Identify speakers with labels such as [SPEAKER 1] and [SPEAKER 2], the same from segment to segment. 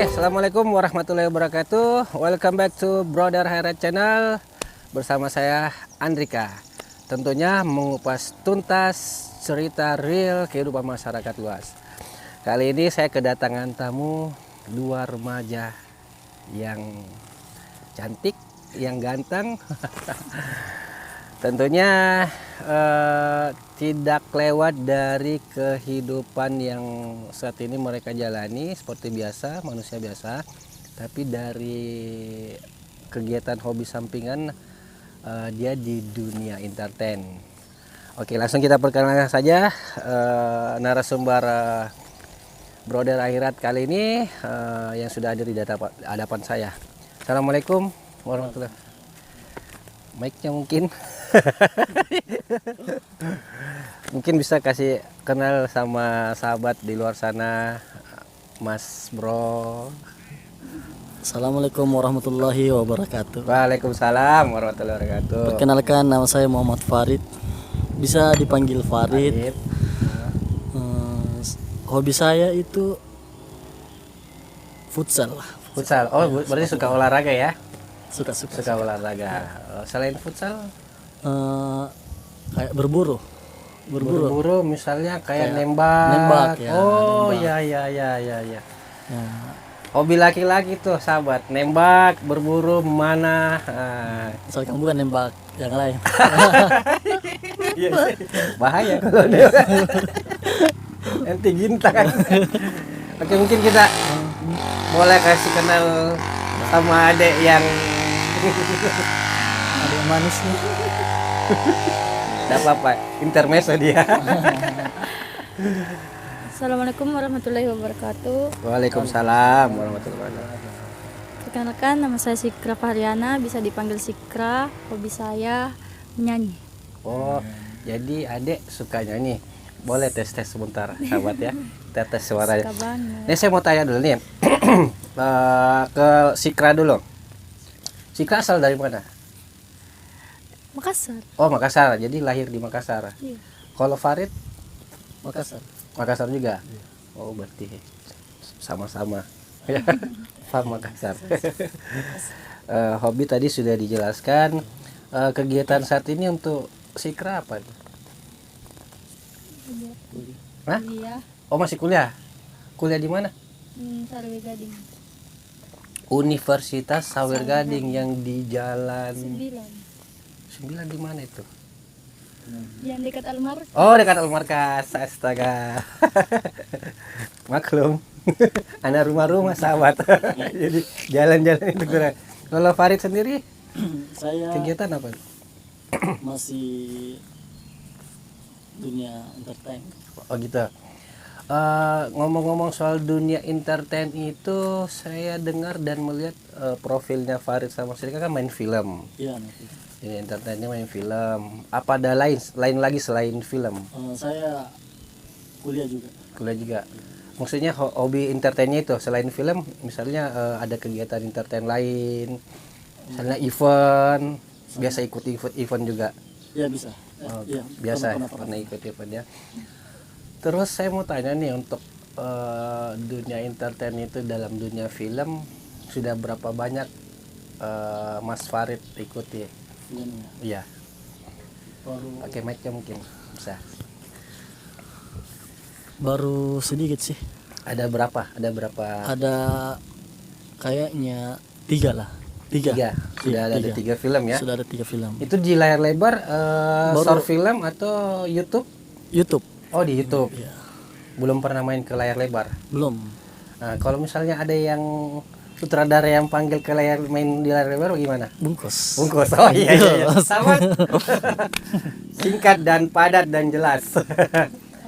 [SPEAKER 1] Assalamualaikum warahmatullahi wabarakatuh. Welcome back to Brother Highlight Channel. Bersama saya Andrika. Tentunya mengupas tuntas cerita real kehidupan masyarakat luas. Kali ini saya kedatangan tamu dua remaja yang cantik, yang ganteng. Tentunya tidak lewat dari kehidupan yang saat ini mereka jalani seperti biasa, manusia biasa, tapi dari kegiatan hobi sampingan dia di dunia entertain. Oke, langsung kita perkenalkan saja narasumber Brother Akhirat kali ini yang sudah hadir di hadapan saya. Assalamualaikum warahmatullahi wabarakatuh. Mic-nya mungkin mungkin bisa kasih kenal sama sahabat di luar sana, Mas Bro.
[SPEAKER 2] Assalamualaikum warahmatullahi wabarakatuh.
[SPEAKER 1] Waalaikumsalam warahmatullahi wabarakatuh.
[SPEAKER 2] Perkenalkan, nama saya Muhammad Farid, bisa dipanggil Farid. Hobi saya itu futsal.
[SPEAKER 1] Futsal. Oh, berarti suka olahraga ya?
[SPEAKER 2] Suka
[SPEAKER 1] Olahraga. Selain futsal,
[SPEAKER 2] kayak berburu
[SPEAKER 1] misalnya kayak nembak
[SPEAKER 2] ya,
[SPEAKER 1] oh
[SPEAKER 2] nembak.
[SPEAKER 1] Ya. Hobi laki-laki tuh sahabat, nembak, berburu, mana
[SPEAKER 2] Misalkan bukan nembak yang lain.
[SPEAKER 1] bahaya kalau nembak nanti gintak. Oke, mungkin kita boleh kasih kenal sama adek yang
[SPEAKER 2] Ada yang manis nih.
[SPEAKER 1] tidak apa-apa, intermezzo dia.
[SPEAKER 3] Assalamualaikum warahmatullahi wabarakatuh.
[SPEAKER 1] Waalaikumsalam warahmatullahi wabarakatuh.
[SPEAKER 3] Perkenalkan, nama saya Sikra Fahriana, bisa dipanggil Sikra. Hobi saya menyanyi.
[SPEAKER 1] Oh, jadi adek suka nyanyi. Boleh tes sebentar, sahabat ya. Kita tes suaranya.
[SPEAKER 3] Suka banget.
[SPEAKER 1] Ini saya mau tanya dulu nih. Ke Sikra dulu. Sikra asal dari mana?
[SPEAKER 3] Makassar.
[SPEAKER 1] Oh, Makassar. Jadi lahir di Makassar.
[SPEAKER 3] Iya.
[SPEAKER 1] Kalau Farid?
[SPEAKER 2] Makassar.
[SPEAKER 1] Juga. Oh, berarti sama-sama. Makassar. Hobi tadi sudah dijelaskan. Kegiatan saat ini untuk Sikra apa? Hah?
[SPEAKER 3] Kuliah.
[SPEAKER 1] Oh, masih kuliah. Kuliah di mana?
[SPEAKER 3] Sarewe Gading.
[SPEAKER 1] Universitas Sawer Gading yang di jalan 9 di mana itu?
[SPEAKER 3] Yang dekat Almar.
[SPEAKER 1] Oh, dekat Almarkas. Astaga. Maklum. Anak rumah-rumah sahabat. Jadi jalan-jalan itu kurang. Kalau Farid sendiri
[SPEAKER 2] Saya
[SPEAKER 1] kegiatan apa?
[SPEAKER 2] masih dunia entertain.
[SPEAKER 1] Oh gitu. Ngomong-ngomong soal dunia entertain itu, saya dengar dan melihat profilnya Farid sama Srika kan main film.
[SPEAKER 2] Iya, nanti.
[SPEAKER 1] Ini entertainnya main film. Apa ada lain lagi selain film?
[SPEAKER 2] Saya kuliah juga.
[SPEAKER 1] Kuliah juga. Maksudnya hobi entertainnya itu selain film, misalnya ada kegiatan entertain lain, misalnya event, biasa ikut event juga.
[SPEAKER 2] Iya, bisa.
[SPEAKER 1] Oh,
[SPEAKER 2] Iya,
[SPEAKER 1] biasa
[SPEAKER 2] pernah.
[SPEAKER 1] pernah ikut event ya. Terus saya mau tanya nih, untuk dunia entertain itu dalam dunia film sudah berapa banyak Mas Farid ikuti?
[SPEAKER 2] Filmnya.
[SPEAKER 1] Iya.
[SPEAKER 2] Baru
[SPEAKER 1] Pakai mic-nya mungkin bisa.
[SPEAKER 2] baru sedikit sih.
[SPEAKER 1] Ada berapa?
[SPEAKER 2] Ada kayaknya 3 lah.
[SPEAKER 1] Tiga. Sudah ada tiga film ya.
[SPEAKER 2] Sudah ada 3 film.
[SPEAKER 1] Itu di layar lebar,
[SPEAKER 2] Baru-
[SPEAKER 1] short film atau YouTube?
[SPEAKER 2] YouTube.
[SPEAKER 1] Oh, di YouTube.
[SPEAKER 2] Iya.
[SPEAKER 1] Belum pernah main ke layar lebar.
[SPEAKER 2] Belum.
[SPEAKER 1] Nah, kalau misalnya ada yang sutradara yang panggil ke layar main di layar lebar gimana?
[SPEAKER 2] Bungkus.
[SPEAKER 1] Bungkus. Oh iya. Sama. Singkat dan padat dan jelas.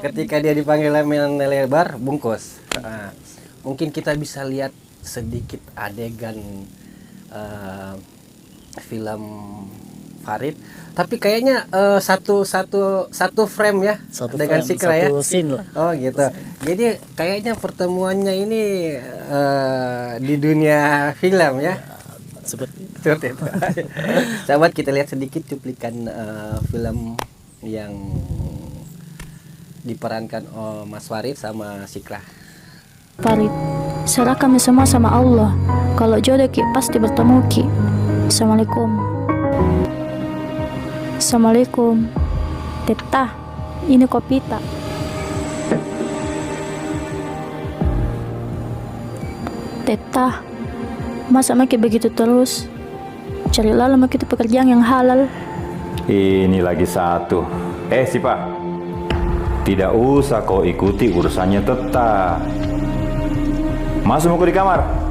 [SPEAKER 1] Ketika dia dipanggil main layar lebar, bungkus. Nah, mungkin kita bisa lihat sedikit adegan film Farid, tapi kayaknya satu frame ya dengan Sikra ya.
[SPEAKER 2] Satu scene lah.
[SPEAKER 1] Oh gitu. Jadi kayaknya pertemuannya ini di dunia film ya.
[SPEAKER 2] Seperti
[SPEAKER 1] Seperti itu. Sahabat, kita lihat sedikit cuplikan film yang diperankan oleh Mas Farid sama Sikra.
[SPEAKER 3] Farid, serah kami semua sama Allah. Kalau jodoh Ki pasti bertemu Ki. Assalamualaikum. Assalamualaikum. Teta, ini kopi tak? Teta, masa Maki begitu terus? Carilah Maki itu pekerjaan yang halal.
[SPEAKER 4] Ini lagi satu. Sipa, tidak usah kau ikuti urusannya Teta. Masuk mau di kamar.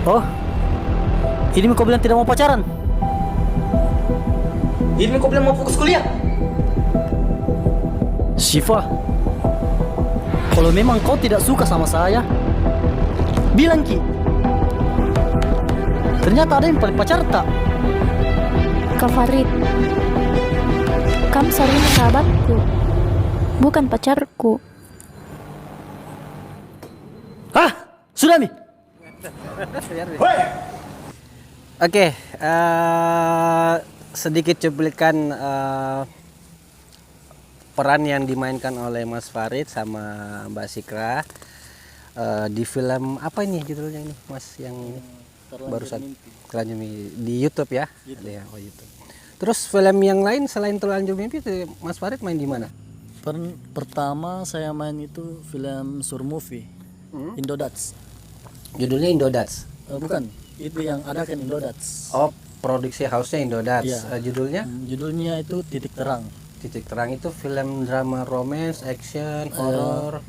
[SPEAKER 2] Oh, ini kau bilang tidak mau pacaran? Ini kau bilang mau fokus kuliah? Syifa, kalau memang kau tidak suka sama saya, bilang Ki. Ternyata ada yang paling pacar tak?
[SPEAKER 3] Kak Farid, kamu seharusnya sahabatku, bukan pacarku.
[SPEAKER 2] Hah? Sudah Mi?
[SPEAKER 1] Oke, sedikit cuplikan peran yang dimainkan oleh Mas Farid sama Mbak Sikra di film apa ini judulnya ini Mas yang ini? Barusan Terlanjur Mimpi di YouTube ya? Ada ya, oh YouTube. Terus film yang lain selain Terlanjur Mimpi itu Mas Farid main di mana?
[SPEAKER 2] Pertama saya main itu film sur movie, Indodats.
[SPEAKER 1] Judulnya Indodats.
[SPEAKER 2] Bukan, itu yang ada kan Indodats.
[SPEAKER 1] Oh, produksi house-nya Indodats.
[SPEAKER 2] Iya.
[SPEAKER 1] Judulnya?
[SPEAKER 2] Judulnya itu Titik Terang.
[SPEAKER 1] Titik Terang itu film drama romance, action, horor.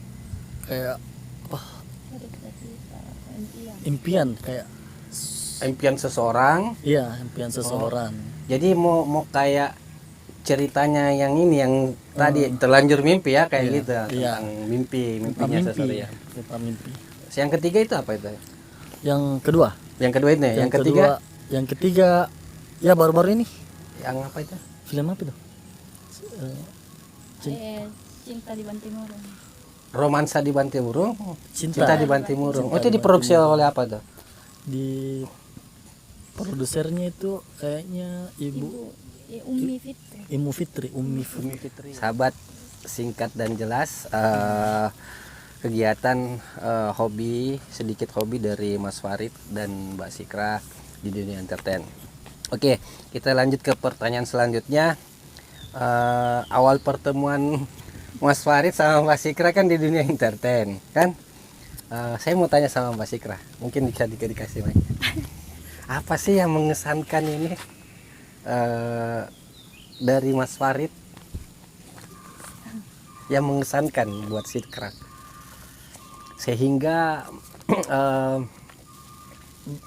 [SPEAKER 2] Kayak apa? Impian kayak.
[SPEAKER 1] Impian seseorang.
[SPEAKER 2] Iya, impian seseorang.
[SPEAKER 1] Jadi mau kayak ceritanya yang ini yang tadi Terlanjur Mimpi ya kayak gitu
[SPEAKER 2] Iya.
[SPEAKER 1] tentang mimpinya seseorang.
[SPEAKER 2] Tentang mimpi.
[SPEAKER 1] Yang ketiga itu apa itu?
[SPEAKER 2] Yang kedua.
[SPEAKER 1] Yang kedua itu ya.
[SPEAKER 2] Yang ketiga ya baru-baru ini.
[SPEAKER 1] Yang apa itu?
[SPEAKER 2] Film apa itu?
[SPEAKER 3] Cinta di Bantimurung.
[SPEAKER 1] Romansa di Bantimurung.
[SPEAKER 2] Cinta.
[SPEAKER 1] Cinta di Bantimurung. Oh, itu diproduksi oleh apa tuh?
[SPEAKER 2] Di produsernya itu kayaknya Ummi Fitri.
[SPEAKER 1] Sahabat, singkat dan jelas kegiatan sedikit hobi dari Mas Farid dan Mbak Sikra di dunia entertain. Oke, kita lanjut ke pertanyaan selanjutnya. Awal pertemuan Mas Farid sama Mbak Sikra kan di dunia entertain, kan? Saya mau tanya sama Mbak Sikra, mungkin bisa dikasih mic. Apa sih yang mengesankan ini dari Mas Farid yang mengesankan buat Sikra sehingga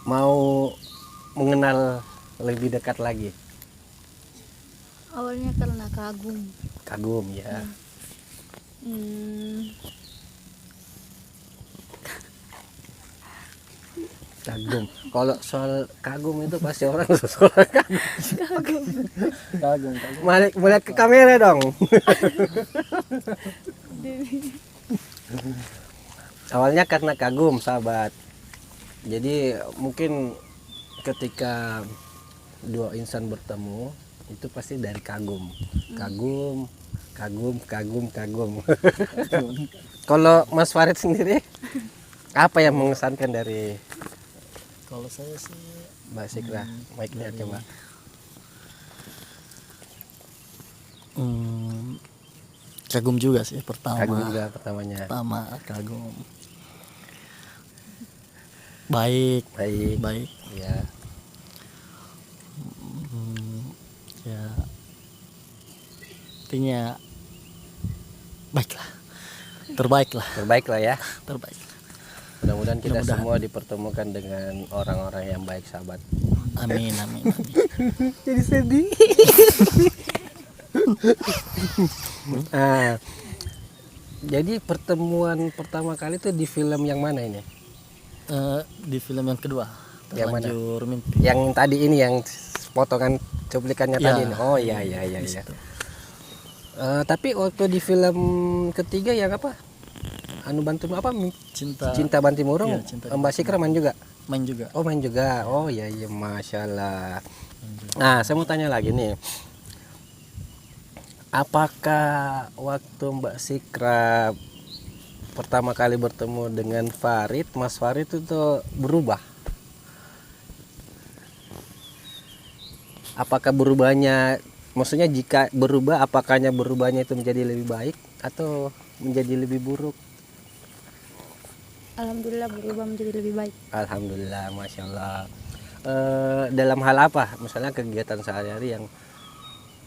[SPEAKER 1] mau mengenal lebih dekat lagi?
[SPEAKER 3] Awalnya karena
[SPEAKER 1] Kagum ya. Kagum. Kalau soal kagum itu pasti orang seseorang
[SPEAKER 2] Kagum.
[SPEAKER 1] melihat ke kamera dong. Awalnya karena kagum, sahabat. Jadi mungkin ketika dua insan bertemu itu pasti dari kagum. Kagum. Kalau Mas Farid sendiri apa yang mengesankan dari
[SPEAKER 2] Kalau saya sih
[SPEAKER 1] Mbak Sikra? Mic-nya coba.
[SPEAKER 2] Kagum juga sih pertama.
[SPEAKER 1] Kagum juga pertamanya.
[SPEAKER 2] Pertama kagum. Baik,
[SPEAKER 1] Baik.
[SPEAKER 2] baik.
[SPEAKER 1] Ya.
[SPEAKER 2] Ya. Intinya baiklah. Terbaik lah,
[SPEAKER 1] Terbaik lah ya.
[SPEAKER 2] terbaik.
[SPEAKER 1] Mudah-mudahan kita
[SPEAKER 2] Mudah-mudahan.
[SPEAKER 1] semua dipertemukan dengan orang-orang yang baik, sahabat.
[SPEAKER 2] Amin, amin, amin.
[SPEAKER 1] Jadi sedih. Ah, jadi pertemuan pertama kali itu di film yang mana ini?
[SPEAKER 2] Di film yang kedua,
[SPEAKER 1] Yang mana?
[SPEAKER 2] Terlanjur Mimpi.
[SPEAKER 1] Yang tadi ini yang potongan cuplikannya
[SPEAKER 2] Ya,
[SPEAKER 1] tadi ini. Oh iya iya iya
[SPEAKER 2] di
[SPEAKER 1] iya.
[SPEAKER 2] situ.
[SPEAKER 1] Tapi waktu di film ketiga yang apa? Anu Bantu apa? Cinta Banti Murung.
[SPEAKER 2] Iya, Cinta
[SPEAKER 1] Mbak Sikra main juga.
[SPEAKER 2] Main juga.
[SPEAKER 1] Oh main juga. Oh iya iya, masya Allah. Nah saya mau tanya lagi nih. Apakah waktu Mbak Sikra pertama kali bertemu dengan Farid, Mas Farid itu berubah? Apakah berubahnya, maksudnya jika berubah, apakahnya berubahnya itu menjadi lebih baik atau menjadi lebih buruk?
[SPEAKER 3] Alhamdulillah berubah menjadi lebih baik.
[SPEAKER 1] Alhamdulillah, masya Allah. Dalam hal apa? Misalnya kegiatan sehari-hari yang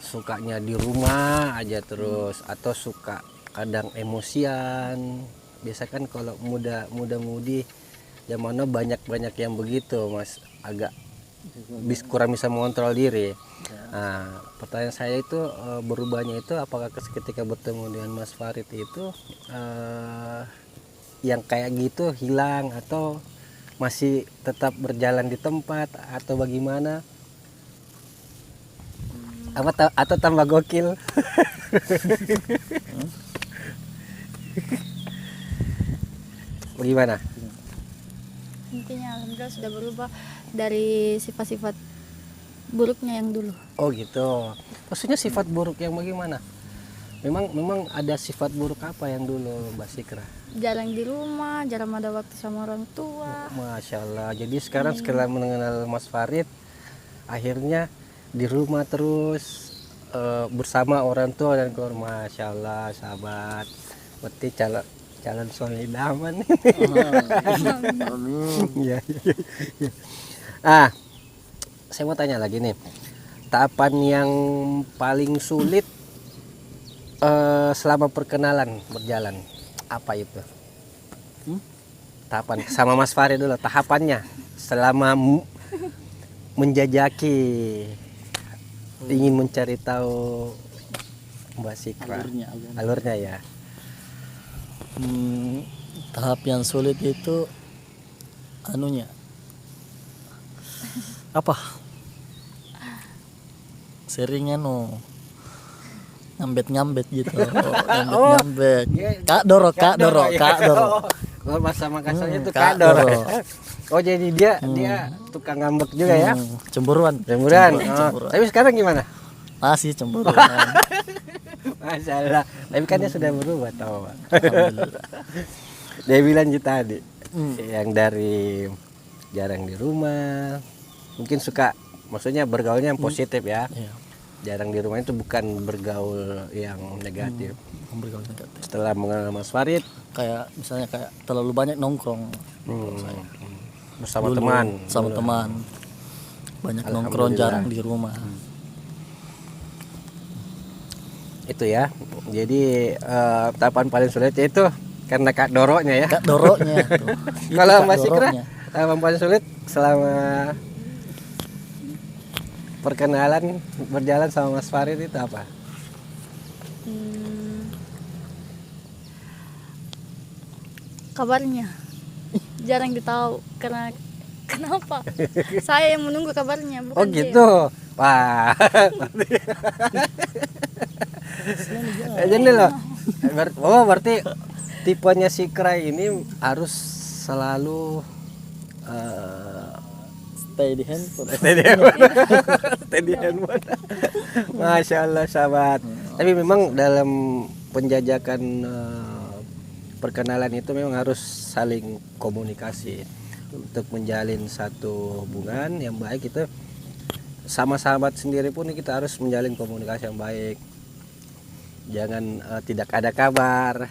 [SPEAKER 1] sukanya di rumah aja terus, atau suka kadang emosian. Biasa kan kalau muda-mudi zamannya banyak yang begitu, Mas, agak kurang bisa mengontrol diri. Nah, pertanyaan saya itu berubahnya itu apakah ketika bertemu dengan Mas Farid itu yang kayak gitu hilang atau masih tetap berjalan di tempat atau bagaimana? Atau tambah gokil? Bagaimana?
[SPEAKER 3] Intinya alhamdulillah sudah berubah dari sifat-sifat buruknya yang dulu.
[SPEAKER 1] Oh gitu. Maksudnya sifat buruk yang bagaimana? Memang ada sifat buruk apa yang dulu Mbak Sikra?
[SPEAKER 3] Jarang di rumah, jarang ada waktu sama orang tua.
[SPEAKER 1] Masya Allah. Jadi sekarang setelah mengenal Mas Farid, akhirnya di rumah terus bersama orang tua dan keluarga. Masya Allah, sahabat. Berarti calon suami idaman. Iya, iya, iya. Saya mau tanya lagi nih. Tahapan yang paling sulit selama perkenalan berjalan apa itu? Tahapan sama Mas Farid dulu, tahapannya selama menjajaki, ingin mencari tahu Mbak Sikra, alurnya ya.
[SPEAKER 2] Tahap yang sulit itu anunya apa? Sering ngambet gitu. Ngambet. Kak Doro.
[SPEAKER 1] Oh, bahasa Makassarnya itu
[SPEAKER 2] Kak
[SPEAKER 1] kador.
[SPEAKER 2] Doro.
[SPEAKER 1] Oh jadi dia tukang ngambek juga ya?
[SPEAKER 2] Cemburuan.
[SPEAKER 1] Cemburuan.
[SPEAKER 2] Cemburuan.
[SPEAKER 1] Tapi sekarang gimana?
[SPEAKER 2] Masih cemburuan.
[SPEAKER 1] Masalah. Tapi kan dia sudah berubah tahu, Pak.
[SPEAKER 2] Alhamdulillah.
[SPEAKER 1] Dia bilang gitu tadi. Yang dari jarang di rumah. Mungkin suka, maksudnya bergaulnya yang positif ya.
[SPEAKER 2] Iya.
[SPEAKER 1] Jarang di rumah itu bukan bergaul yang negatif.
[SPEAKER 2] Bergaul negatif.
[SPEAKER 1] Setelah mengenal Mas Farid,
[SPEAKER 2] Kayak misalnya kayak terlalu banyak nongkrong.
[SPEAKER 1] bersama
[SPEAKER 2] Dulu,
[SPEAKER 1] teman.
[SPEAKER 2] sama teman. Banyak nongkrong, jarang di rumah.
[SPEAKER 1] Itu ya. Jadi tahapan paling sulit itu karena Kak Doronya ya.
[SPEAKER 2] Kak Doronya tuh. Itu
[SPEAKER 1] Kalau
[SPEAKER 2] Kak
[SPEAKER 1] Mbak Sikra,
[SPEAKER 2] Doronya.
[SPEAKER 1] tahapan paling sulit selama perkenalan berjalan sama Mas Farid itu apa?
[SPEAKER 3] Kabarnya jarang ditahu karena kenapa? Saya yang menunggu kabarnya, bukan
[SPEAKER 1] Oh
[SPEAKER 3] dia.
[SPEAKER 1] gitu. Wah. Jadi loh. Berarti tipenya Sikra ini harus selalu
[SPEAKER 2] Stay di handphone.
[SPEAKER 1] Stay di handphone. Masya Allah sahabat. Tapi memang dalam penjajakan perkenalan itu memang harus saling komunikasi untuk menjalin satu hubungan yang baik. Itu sama sahabat sendiri pun kita harus menjalin komunikasi yang baik. jangan tidak ada kabar.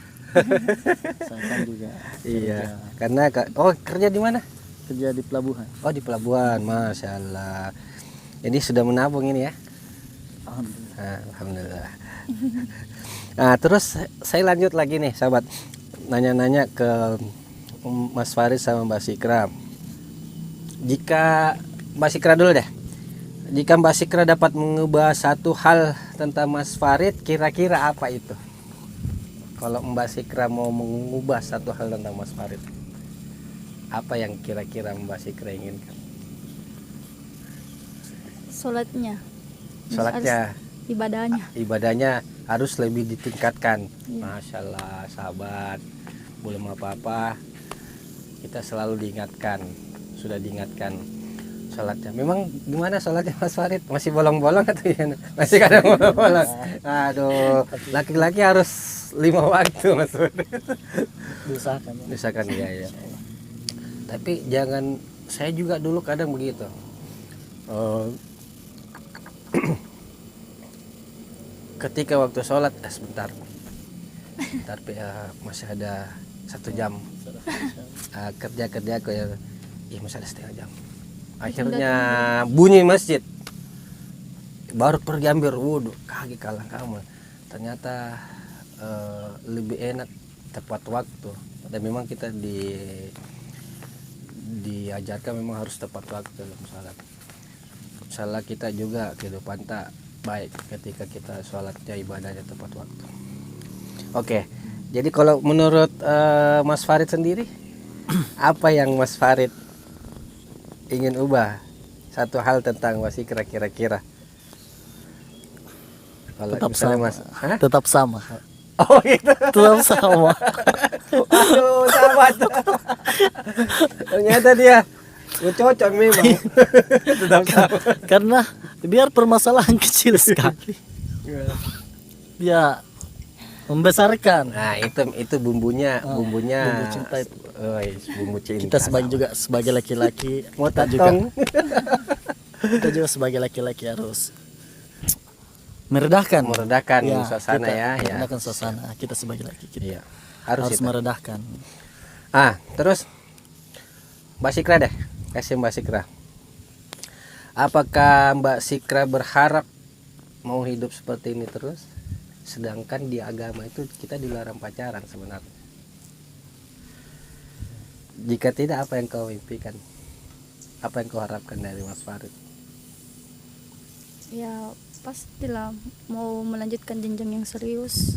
[SPEAKER 2] Saya kan juga
[SPEAKER 1] Iya, karena kerja di mana?
[SPEAKER 2] kerja di pelabuhan.
[SPEAKER 1] Oh, di pelabuhan. Masya Allah. Ini sudah menabung ini ya.
[SPEAKER 2] Alhamdulillah.
[SPEAKER 1] Alhamdulillah. Nah, terus saya lanjut lagi nih, sahabat. Nanya-nanya ke Mas Farid sama Mbak Sikra. Jika Mbak Sikra dulu deh. Jika Mbak Sikra dapat mengubah satu hal tentang Mas Farid, kira-kira apa itu? Kalau Mbak Sikra mau mengubah satu hal tentang Mas Farid, apa yang kira-kira Mbak Sikra inginkan?
[SPEAKER 3] Sholatnya.
[SPEAKER 1] Sholatnya,
[SPEAKER 3] Ibadahnya.
[SPEAKER 1] ibadahnya harus lebih ditingkatkan.
[SPEAKER 3] Iya.
[SPEAKER 1] Masya Allah, sahabat, belum apa-apa, kita selalu diingatkan, sudah diingatkan sholatnya. Memang gimana sholatnya Mas Farid? Masih bolong-bolong atau gimana? Masih kadang bolong-bolong. Aduh, laki-laki harus 5 waktu Mas Farid.
[SPEAKER 2] Diusahakan. Ya.
[SPEAKER 1] Misalkan ya. Tapi jangan, saya juga dulu kadang begitu. Ketika waktu sholat, sebentar, masih ada 1 jam. Kerja aku ya, masih ada setengah jam. Akhirnya bunyi masjid, baru pergi ambil wudhu, kaget kalah kamu. Ternyata lebih enak tepat waktu. Dan memang kita diajarkan memang harus tepat waktu dalam sholat. Salah kita juga kehidupan tak baik ketika kita sholatnya ibadahnya tepat waktu. Oke, jadi kalau menurut Mas Farid sendiri, apa yang Mas Farid ingin ubah satu hal tentang Mas Sikra kira-kira? Kalau
[SPEAKER 2] Tetap
[SPEAKER 1] misalnya
[SPEAKER 2] sama.
[SPEAKER 1] Mas, hah?
[SPEAKER 2] Tetap sama.
[SPEAKER 1] Oh gitu.
[SPEAKER 2] Tetap sama.
[SPEAKER 1] Aduh, sahabat. Ternyata dia cocok memang. Tetap sama.
[SPEAKER 2] Karena biar permasalahan kecil sekali. Dia membesarkan.
[SPEAKER 1] Nah, itu bumbunya,
[SPEAKER 2] bumbu cinta itu.
[SPEAKER 1] Bumbu cinta.
[SPEAKER 2] Kita sebagai laki-laki,
[SPEAKER 1] Mau
[SPEAKER 2] kita juga
[SPEAKER 1] tatong.
[SPEAKER 2] kita juga sebagai laki-laki harus meredahkan
[SPEAKER 1] Suasana ya.
[SPEAKER 2] meredahkan suasana. Kita sebagai laki kita
[SPEAKER 1] Iya. Harus itu.
[SPEAKER 2] meredahkan.
[SPEAKER 1] Terus Mbak Sikra deh, kasih Mbak Sikra. Apakah Mbak Sikra berharap mau hidup seperti ini terus? Sedangkan di agama itu kita dilarang pacaran sebenarnya. Jika tidak, apa yang kau impikan? Apa yang kau harapkan dari Mas Farid?
[SPEAKER 3] Ya pastilah mau melanjutkan jenjang yang serius.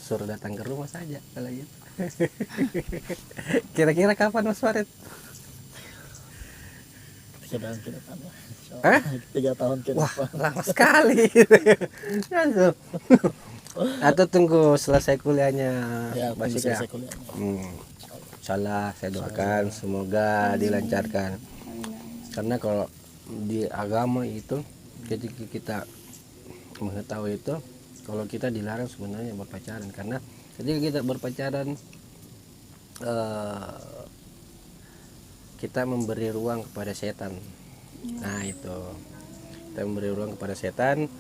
[SPEAKER 1] Suruh datang ke rumah saja kalau gitu. Kira-kira kapan Mas Farid?
[SPEAKER 2] 3 tahun ke depan.
[SPEAKER 1] Hah?
[SPEAKER 2] 3 tahun ke
[SPEAKER 1] Wah,
[SPEAKER 2] depan.
[SPEAKER 1] lama sekali. Langsung. Atau tunggu selesai kuliahnya
[SPEAKER 2] Ya,
[SPEAKER 1] Mbak Sikra?
[SPEAKER 2] selesai kuliahnya.
[SPEAKER 1] Insyaallah saya doakan semoga dilancarkan. Karena kalau di agama itu ketika kita mengetahui itu, kalau kita dilarang sebenarnya berpacaran, karena ketika kita berpacaran kita memberi ruang kepada setan. Nah itu, kita memberi ruang kepada setan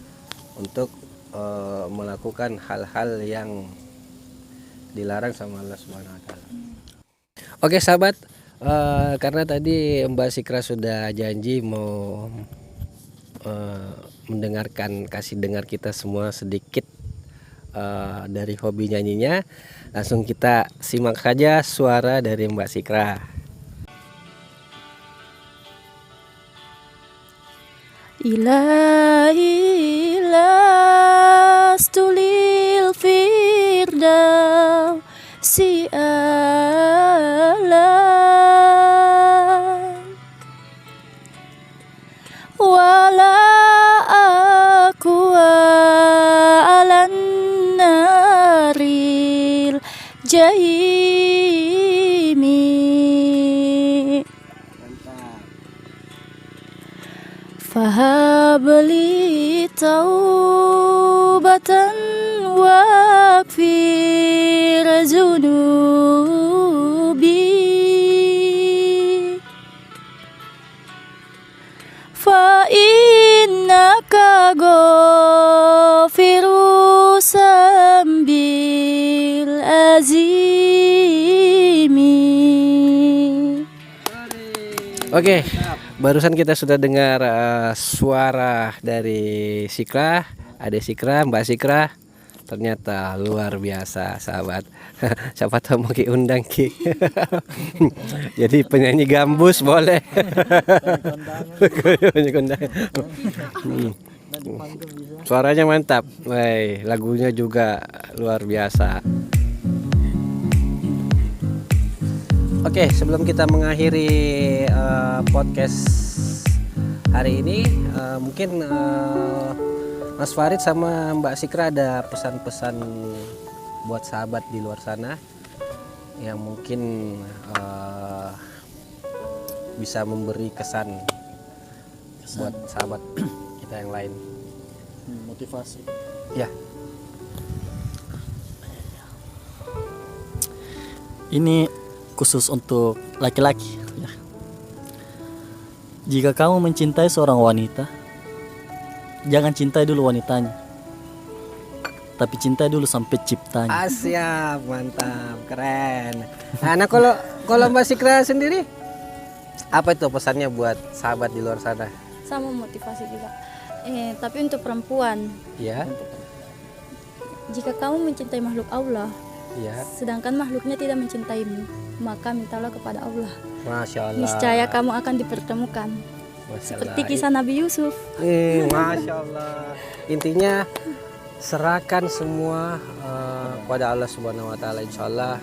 [SPEAKER 1] untuk melakukan hal-hal yang dilarang sama Allah Subhanahu Wa Taala. Oke sahabat, karena tadi Mbak Sikra sudah janji mau mendengarkan, kasih dengar kita semua sedikit dari hobi nyanyinya, langsung kita simak saja suara dari Mbak Sikra.
[SPEAKER 3] Ilahi lastu lil firdausi a'la wala aku alan naril jahimi fahabli taubatan wakfir zunubi fa innaka ghafiru lazimi.
[SPEAKER 1] Oke, barusan kita sudah dengar suara dari Sikra, Ade Sikra, Mbak Sikra. Ternyata luar biasa, sahabat. Siapa tahu mau Ki undang Ki. Jadi penyanyi gambus boleh. Suaranya mantap. Woi, lagunya juga luar biasa. Oke, sebelum kita mengakhiri podcast hari ini, mungkin Mas Farid sama Mbak Sikra ada pesan-pesan buat sahabat di luar sana yang mungkin bisa memberi kesan buat sahabat kita yang lain.
[SPEAKER 2] Motivasi.
[SPEAKER 1] Ya,
[SPEAKER 2] Ini khusus untuk laki-laki ya. Jika kamu mencintai seorang wanita, jangan cintai dulu wanitanya, tapi cintai dulu sampai ciptanya.
[SPEAKER 1] siap, mantap, keren. Nah, kalau Mbak Sikra sendiri, apa itu pesannya buat sahabat di luar sana?
[SPEAKER 3] Sama motivasi juga. Tapi untuk perempuan,
[SPEAKER 1] Ya,
[SPEAKER 3] jika kamu mencintai makhluk Allah,
[SPEAKER 1] ya,
[SPEAKER 3] sedangkan makhluknya tidak mencintaimu, maka mintalah kepada Allah.
[SPEAKER 1] Masya Allah.
[SPEAKER 3] Niscaya kamu akan dipertemukan.
[SPEAKER 1] Masya
[SPEAKER 3] Seperti
[SPEAKER 1] Allah.
[SPEAKER 3] kisah Nabi Yusuf.
[SPEAKER 1] Masya Allah. Intinya serahkan semua kepada Allah Subhanahu Wa Taala. Insya Allah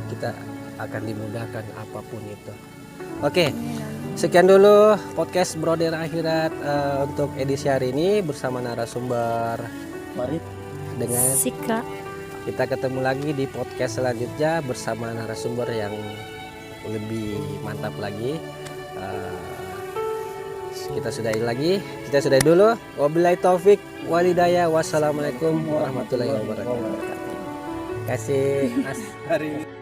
[SPEAKER 1] kita akan dimudahkan apapun itu. Oke, sekian dulu podcast Brother Akhirat untuk edisi hari ini bersama narasumber
[SPEAKER 2] Mari
[SPEAKER 1] dengan
[SPEAKER 3] Sikra.
[SPEAKER 1] kita ketemu lagi di podcast selanjutnya bersama narasumber yang lebih mantap lagi. Kita sudahi lagi, kita sudahi dulu. Wabillahi taufik walhidayah. Wassalamualaikum warahmatullahi wabarakatuh. Kasih Mas hari ini.